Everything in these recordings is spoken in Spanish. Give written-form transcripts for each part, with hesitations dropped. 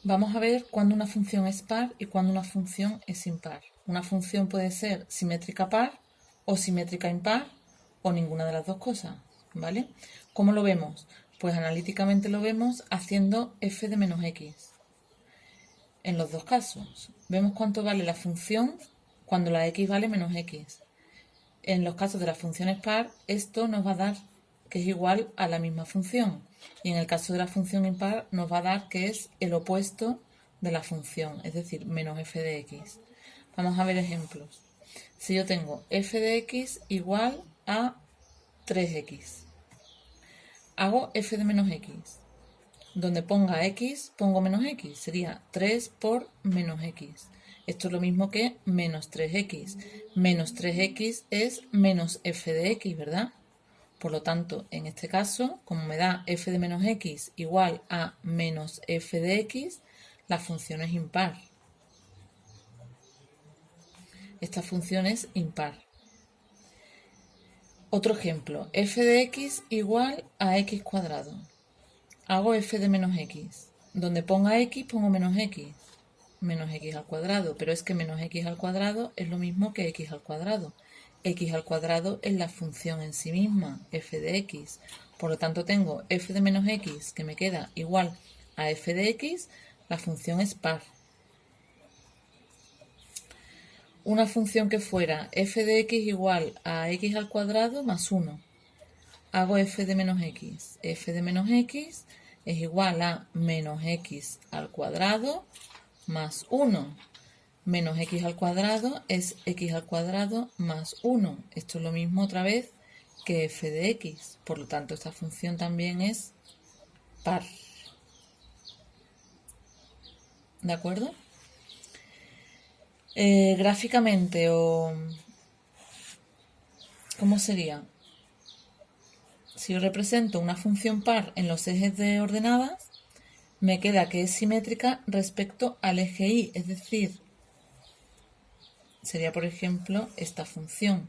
Vamos a ver cuándo una función es par y cuándo una función es impar. Una función puede ser simétrica par o simétrica impar o ninguna de las dos cosas, ¿vale? ¿Cómo lo vemos? Pues analíticamente lo vemos haciendo f de menos x. En los dos casos, vemos cuánto vale la función cuando la x vale menos x. En los casos de las funciones par, esto nos va a dar que es igual a la misma función. Y en el caso de la función impar, nos va a dar que es el opuesto de la función, es decir, menos f de x. Vamos a ver ejemplos. Si yo tengo f de x igual a 3x, hago f de menos x. Donde ponga x, pongo menos x. Sería 3 por menos x. Esto es lo mismo que menos 3x. Menos 3x es menos f de x, ¿verdad? Por lo tanto, en este caso, como me da f de menos x igual a menos f de x, la función es impar. Esta función es impar. Otro ejemplo, f de x igual a x cuadrado. Hago f de menos x. Donde ponga x, pongo menos x. Menos x al cuadrado. Pero es que menos x al cuadrado es lo mismo que x al cuadrado. X al cuadrado es la función en sí misma, f de x. Por lo tanto, tengo f de menos x, que me queda igual a f de x. La función es par. Una función que fuera f de x igual a x al cuadrado más 1. Hago f de menos x. F de menos x es igual a menos x al cuadrado más 1. Menos x al cuadrado es x al cuadrado más 1. Esto es lo mismo otra vez que f de x. Por lo tanto, esta función también es par. ¿De acuerdo? Gráficamente, o ¿cómo sería? Si yo represento una función par en los ejes de ordenadas, me queda que es simétrica respecto al eje y, es decir, sería por ejemplo esta función,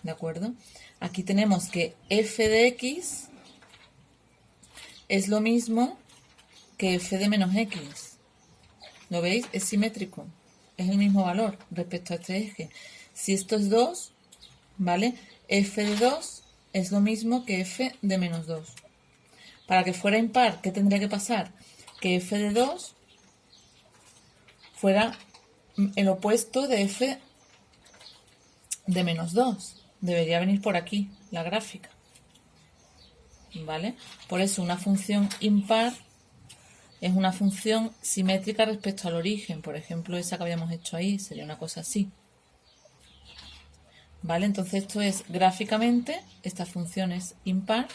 ¿de acuerdo? Aquí tenemos que f de x es lo mismo que f de menos x. ¿Lo veis? Es simétrico, es el mismo valor respecto a este eje. Si esto es 2, ¿vale? F de 2 es lo mismo que f de menos 2. Para que fuera impar, ¿qué tendría que pasar? Que f de 2 fuera el opuesto de f de menos 2. Debería venir por aquí la gráfica, ¿vale? Por eso una función impar es una función simétrica respecto al origen. Por ejemplo, esa que habíamos hecho ahí sería una cosa así. ¿Vale? Entonces esto es gráficamente, esta función es impar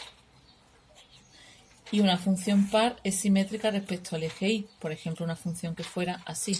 y una función par es simétrica respecto al eje y. Por ejemplo, una función que fuera así.